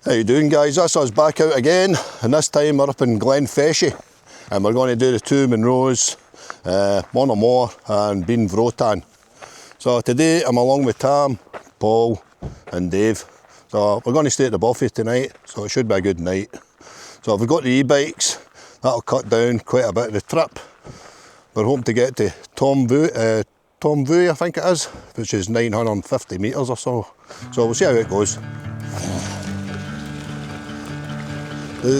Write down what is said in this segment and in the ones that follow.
How you doing, guys? That's us back out again, and this time we're up in Glen Feshie, and we're going to do the two munros, Monadh and Beinn Bhrotain. So today I'm along with Tam, Paul and Dave. So we're going to stay at the Bothy tonight, so it should be a good night. So if we've got the e-bikes, that'll cut down quite a bit of the trip. We're hoping to get to Tam I think it is, which is 950 metres or so. So we'll see how it goes. Whoa!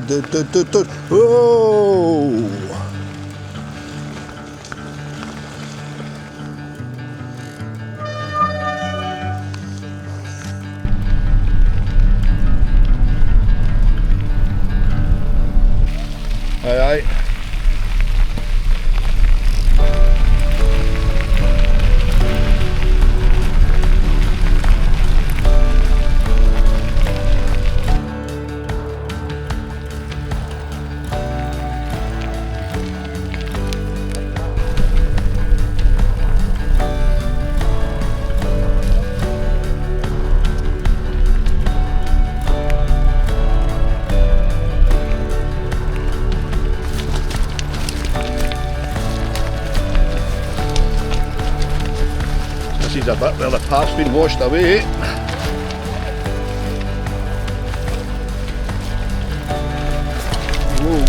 Aye, aye. This is a bit where the path's been washed away. Whoa.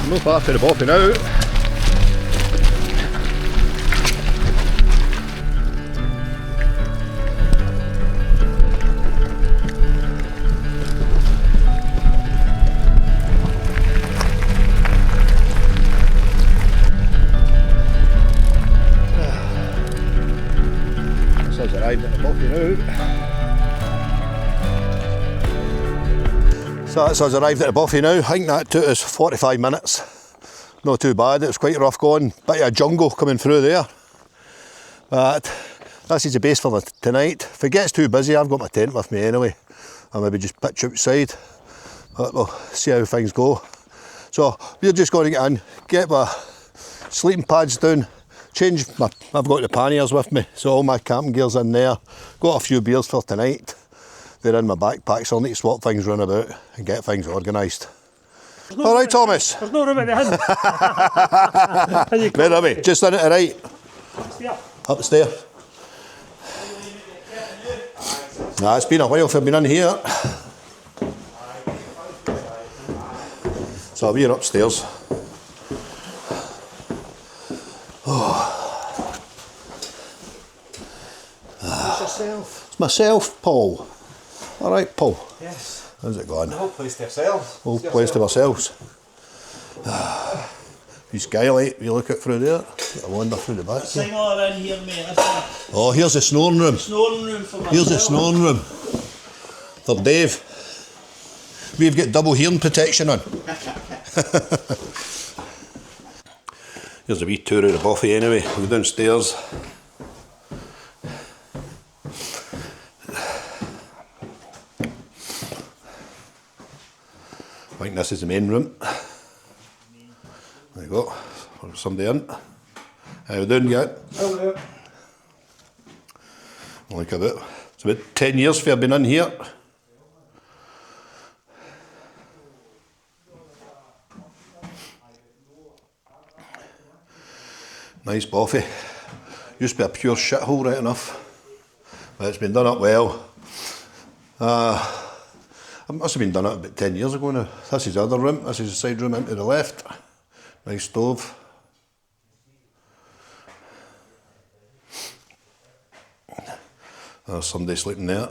No path to the Bothy now. Arrived at the Bothy now. So that's us arrived at the Bothy now. I think that took us 45 minutes. Not too bad, it was quite rough going. Bit of a jungle coming through there. But this is the base for tonight. If it gets too busy, I've got my tent with me anyway. I'll maybe just pitch outside. But we'll see how things go. So we're just going to get in, get my sleeping pads down. I've got the panniers with me, so all my camping gear's in there. Got a few beers for tonight. They're in my backpack, so I'll need to swap things round about and get things organised. No all right, Thomas? There's no room at the end. Where are we? Just in it, right? Up the stair. Nah, it's been a while since I've been in here. So we're upstairs. It's myself, Paul. All right, Paul. Yes. How's it going? The whole place to ourselves. Whole place to ourselves. The skylight, you look out through there. I wander through the back. Sing all in here, mate. Oh, here's the snoring room. Snoring room for myself. Here's the snoring room for Dave. We've got double hearing protection on. Here's a wee tour of the Bothy anyway. We'll go downstairs. I think this is the main room. There you go. There's somebody in. How you doing, yet? Hello. Like it's about 10 years since I've been in here. Nice Bothy. Used to be a pure shithole, right enough. But it's been done up well. It must have been done up about 10 years ago now. This is the other room. This is the side room into the left. Nice stove. There's somebody sleeping there.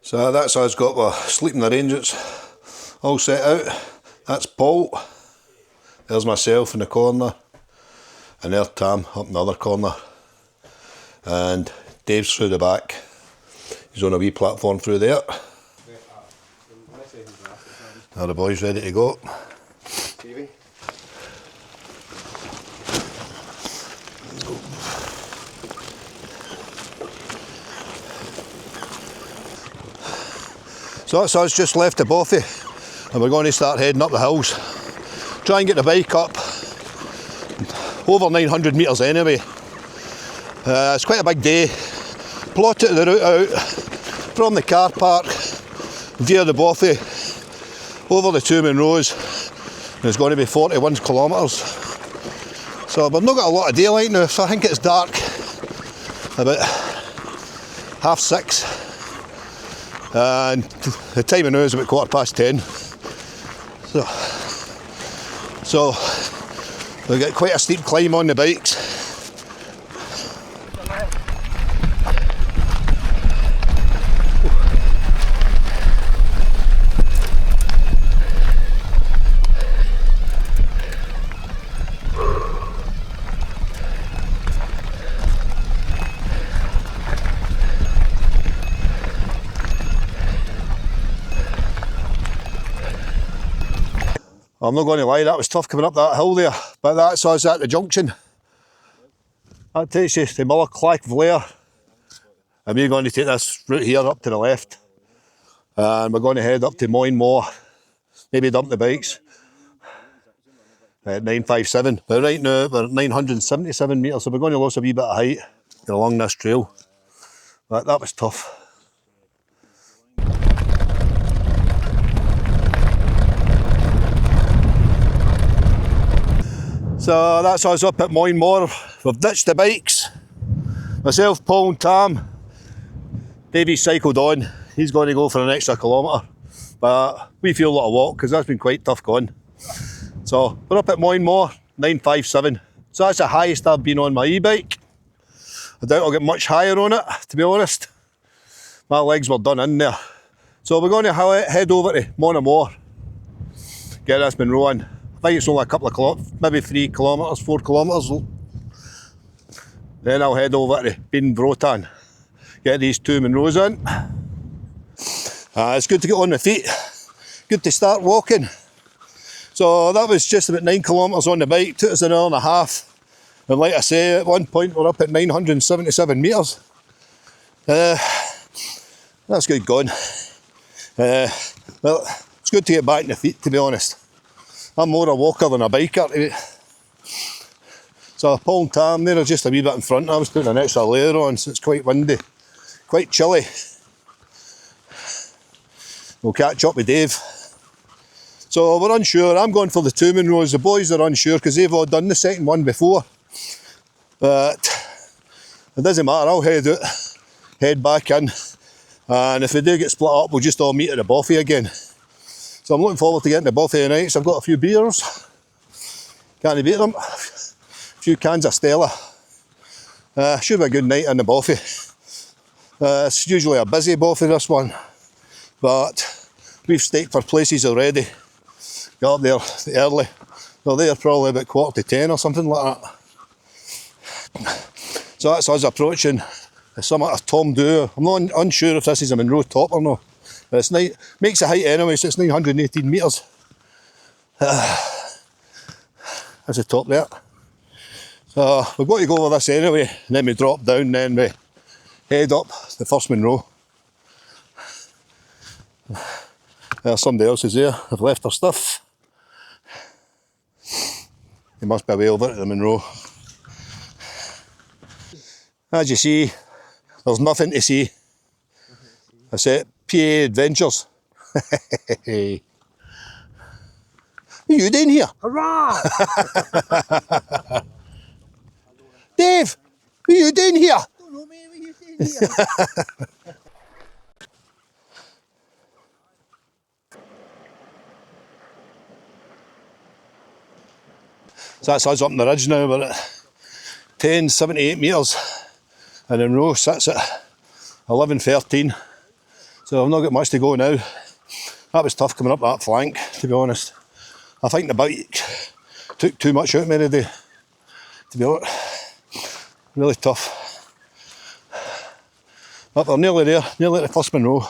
So that's us got our sleeping arrangements all set out. That's Paul. There's myself in the corner. And there's Tam up in the other corner. And Dave's through the back. He's on a wee platform through there. Now the boys ready to go. TV. So that's us just left the Bothy and we're going to start heading up the hills. try and get the bike up over 900 metres anyway. It's quite a big day. Plotted the route out from the car park via the Bothy over the two munros. It's going to be 41 kilometres. So we've not got a lot of daylight now, so I think it's dark about 6:30. And the time now is about 10:15. So we've got quite a steep climb on the bikes. I'm not going to lie, that was tough coming up that hill there, but that's us at the junction. That takes you to Mullagh Vlare, and we're going to take this route here up to the left, and we're going to head up to Moyne, maybe dump the bikes at 957. But right now we're at 977 metres, so we're going to lose a wee bit of height along this trail. But that was tough. So that's us up at Moyne. We've ditched the bikes. Myself, Paul and Tam. Davey's cycled on. He's going to go for an extra kilometre. But we feel a lot of walk because that's been quite tough going. So we're up at Moyne 957. So that's the highest I've been on my e-bike. I doubt I'll get much higher on it, to be honest. My legs were done in there. So we're going to head over to Monadh. Get this Munro in. I think it's only a couple of kilometres, maybe 3 kilometres, 4 kilometres. Then I'll head over to Beinn, Bhrotain, get these two munros in. It's good to get on the feet, good to start walking. So that was just about 9 kilometres on the bike, took us an hour and a half. And like I say, at one point we're up at 977 metres. That's good going. Well, it's good to get back on the feet, to be honest. I'm more a walker than a biker. So Paul and Tam, they're just a wee bit in front. I was putting an extra layer on, so it's quite windy, quite chilly. We'll catch up with Dave. So we're unsure. I'm going for the two munros. The boys are unsure because they've all done the second one before. But it doesn't matter. I'll head back in. And if we do get split up, we'll just all meet at the Bothy again. So I'm looking forward to getting to Bothy tonight. So I've got a few beers, can't beat them, a few cans of Stella. Should be a good night in the Bothy. It's usually a busy Bothy, this one, but we've staked for places already. Got up there early. Well, they're probably about 9:45 or something like that. So that's us approaching the summit of Tom Dhu. I'm not unsure if this is a Munro top or not. But it's makes a height anyway, so it's 918 metres. That's the top there. So we've got to go over this anyway, and then we drop down, then we head up the first Munro. Somebody else is there, they've left their stuff. They must be way over at the Munro. As you see, there's nothing to see. That's it. PA Adventures. What are you doing here? Hurrah! Dave, what are you doing here? I don't know, mate. What are you doing here? So that's us up on the ridge now. We're at 1078 metres. And in row sits at 1113. So I've not got much to go now. That was tough coming up that flank, to be honest. I think the bike took too much out of me today, to be honest. Really tough. But we're nearly there, nearly at the first Munro.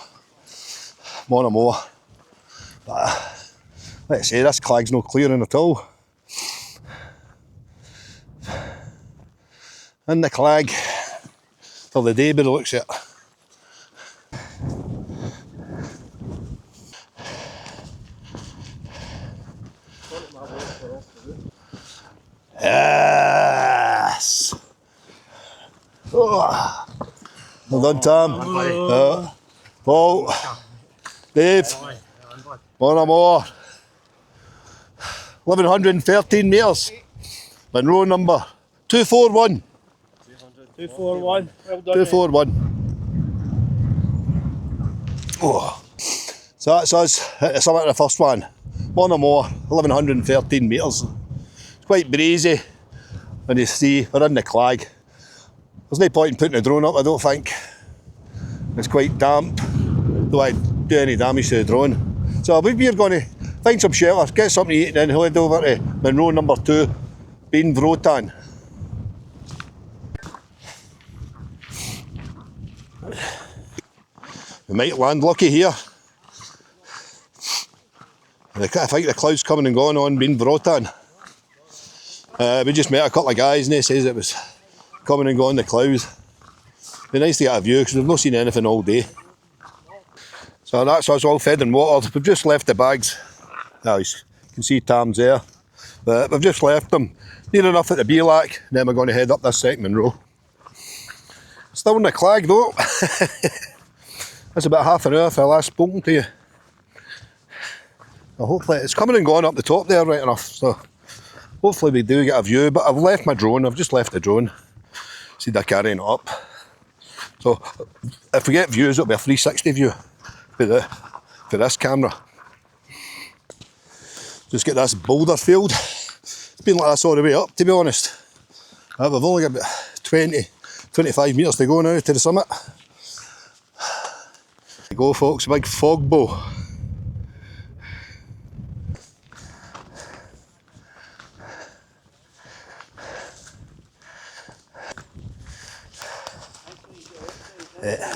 Monadh. But like I say, this clag's no clearing at all. In the clag for the day, but it looks at it. Yes! Oh. Well done, Tam. Paul. Dave. One more. 1,113 metres. Munro number 241. 241. Well done. 241. Oh. So that's us at the summit of the first one. One or more, 1,113 metres. It's quite breezy when you see we're in the clag. There's no point in putting the drone up, I don't think. It's quite damp. Don't want to do any damage to the drone. So we're going to find some shelter, get something to eat and then head over to Munro number 2, Beinn Bhrotain. We might land lucky here. I think the cloud's coming and going on Beinn Bhrotain. We just met a couple of guys and they says it was coming and going the clouds. Be nice to get a view because we've not seen anything all day. So that's us all fed and watered. We've just left the bags. Now you can see Tam's there. But we've just left them near enough at the Beinn, and then we're going to head up this second Munro. Still in the clag though. That's about half an hour for the last spoken to you. Well, hopefully it's coming and going up the top there right enough. So hopefully we do get a view. But I've left my drone. I've just left the drone. See they're carrying it up. So if we get views, it'll be a 360 view for this camera. Just get this boulder field. It's been like this all the way up, to be honest. We've only got about 25 metres to go now to the summit. There you go folks, big fog bow.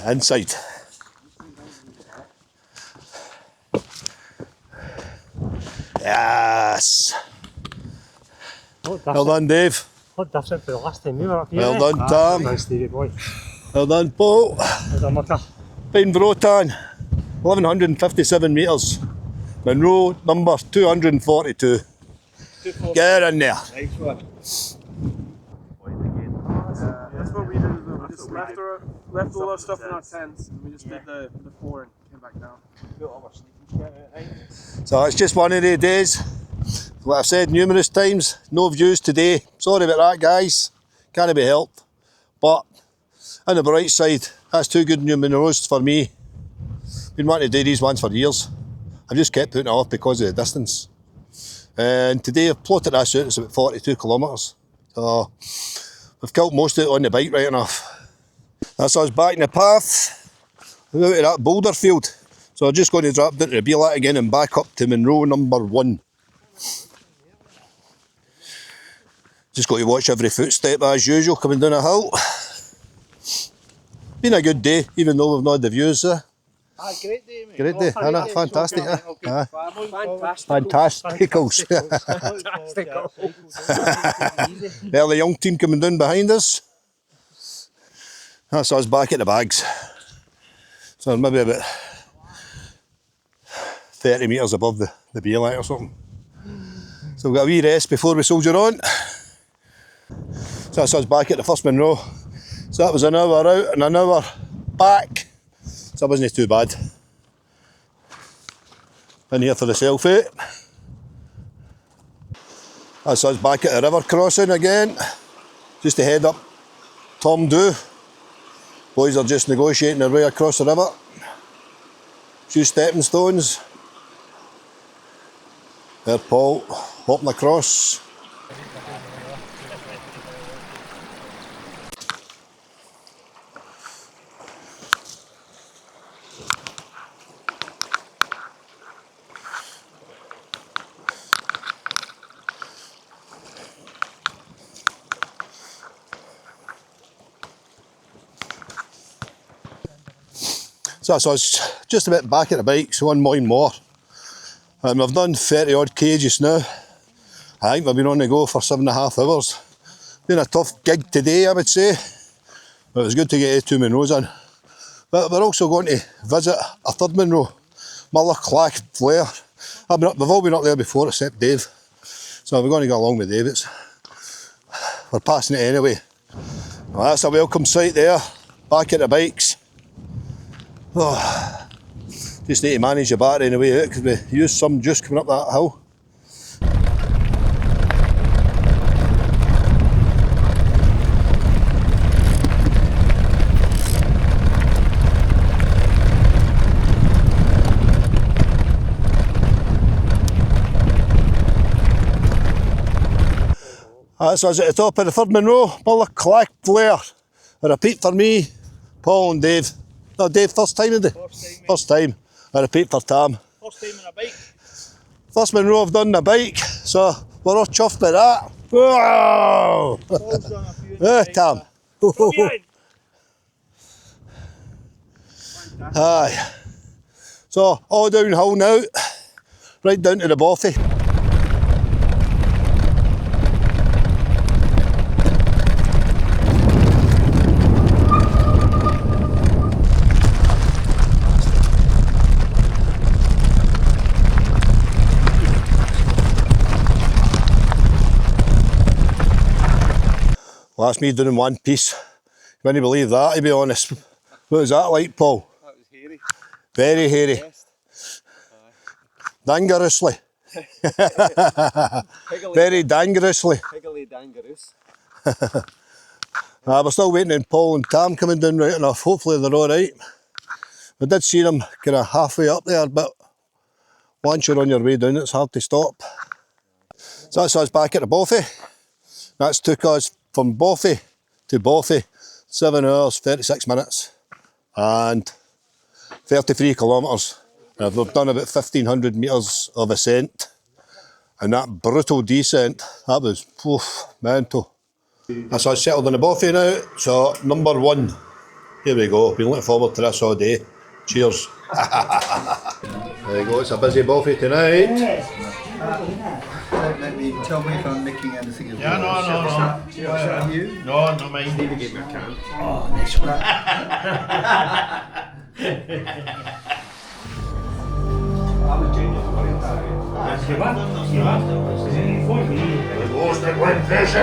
Inside. Yes. Well done, Dave. What different for the last time we were up here? Well done, Tam. Well done, Stevie boy. Well done, Paul. Well done, Mucker. Beinn Bhrotain, 1,157 metres. Munro number 242. Get in there. Nice one. That's what we did. We just left all our stuff in our tents and we just did the 4 and came back down. So it's just one of the days. Like I've said numerous times, no views today. Sorry about that, guys. Can't be helped. But on the bright side, that's 2 good new munros for me. Been wanting to do these ones for years. I've just kept putting it off because of the distance. And today I've plotted this out, it's about 42 kilometres. So we've killed most of it on the bike right enough. That's us back in the path. We're out of that boulder field. So I'm just going to drop down to the Beinn again and back up to Munro number 1. Just got to watch every footstep as usual coming down a hill. Been a good day, even though we've not had the views. Great day, mate. Great day, isn't it? Fantastic. Fantasticals. There the young team coming down behind us. That's us back at the bags. So maybe about 30 metres above the Beinn or something. So we've got a wee rest before we soldier on. So that's us back at the first Munro. So that was an hour out and an hour back. So that wasn't too bad. In here for the selfie. That's us back at the river crossing again. Just to head up Tom Do. Boys are just negotiating their way across the river. Few stepping stones. There Paul, hopping across. So that's us just a bit back at the bike, so 1 mile more. We've done 30 odd kgs now. I think we've been on the go for 7.5 hours. Been a tough gig today, I would say. But it was good to get 2 Munros in. But we're also going to visit a third Munro, Muller, Clach, Blair. We've all been up there before except Dave. So we're going to go along with David's. We're passing it anyway. Well, that's a welcome sight there. Back at the bikes. Oh, just need to manage the battery in the way out because we used some juice coming up that hill. So I was at the top of the third Munro, Muller Clack Blair. A repeat for me, Paul and Dave. No, Dave, first time today? First time. A repeat for Tam. First time on a bike. First Munro I've done on a bike, so we're all chuffed by that. Wow! Paul's done a few on the bike, Tam. Aye. So, all downhill now, right down to the Bothy. Well, that's me doing one piece. You wouldn't believe that, to be honest. What was that like, Paul? That was hairy. Very hairy. Dangerously. Very dangerously. Higgly dangerous. We're still waiting on Paul and Tam coming down right enough. Hopefully they're alright. I did see them kind of halfway up there, but once you're on your way down, it's hard to stop. So that's us back at the Bothy. That's took us from Bothy to Bothy, 7 hours, 36 minutes and 33 kilometres. We've done about 1,500 metres of ascent, and that brutal descent, that was mental. That's us settled in the Bothy now, so number 1. Here we go, been looking forward to this all day. Cheers. There you go, it's a busy Bothy tonight. Don't let me tell me if I'm nicking anything. Yeah, no. You? No, not mine. Need to get my can. Oh, nice one. Goes to Glen Feshie!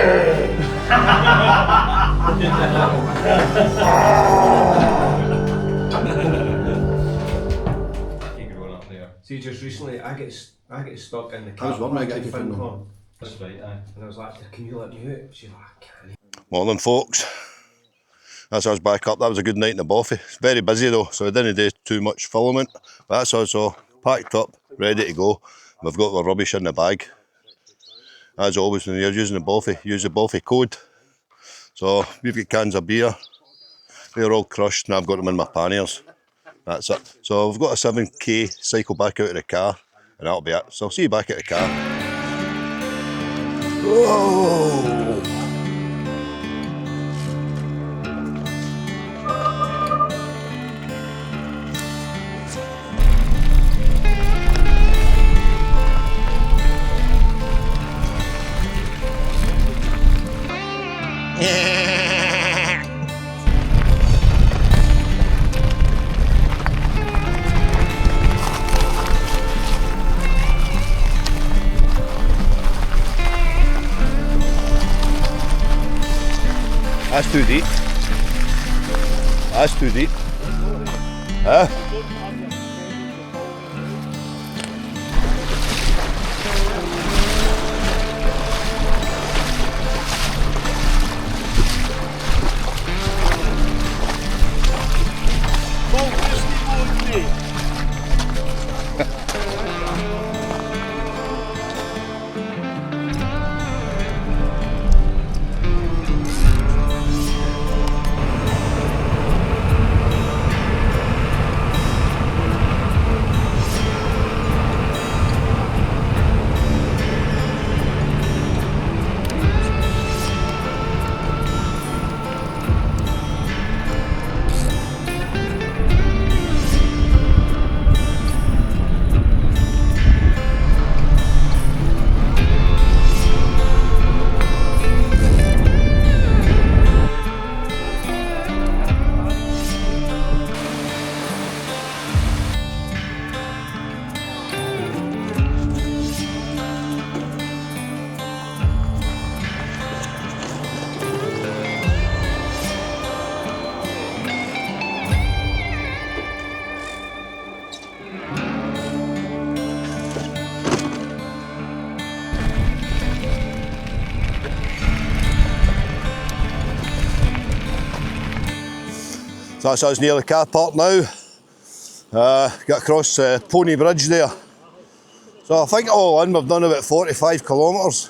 See, just recently I get stuck in the car. I was wondering, I get everything wrong. That's right, aye. And I was like, can you let me out? She's like, I can't. Morning, folks. That's us back up. That was a good night in the Bothy. It's very busy though, so we didn't do too much filming. But that's us all packed up, ready to go. We've got the rubbish in the bag. As always, when you're using the Bothy, use the Bothy code. So we've got cans of beer. They're all crushed and I've got them in my panniers. That's it. So we've got a 7k cycle back out of the car and that'll be it. So I'll see you back at the car. Whoa! That's too deep. That's too deep. Huh? So that's us near the car park now. Got across Pony Bridge there. So I think all in we've done about 45 kilometres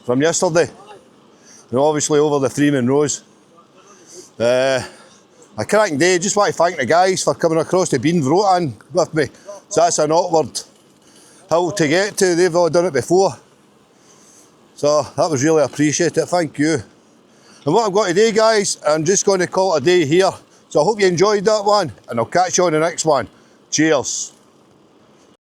from yesterday. And obviously over the 3 munros. A cracking day. Just want to thank the guys for coming across to Beinn Bhrotain with me. So that's an awkward hill to get to. They've all done it before. So that was really appreciated. Thank you. And what I've got today, guys, I'm just going to call it a day here. So I hope you enjoyed that one, and I'll catch you on the next one. Cheers.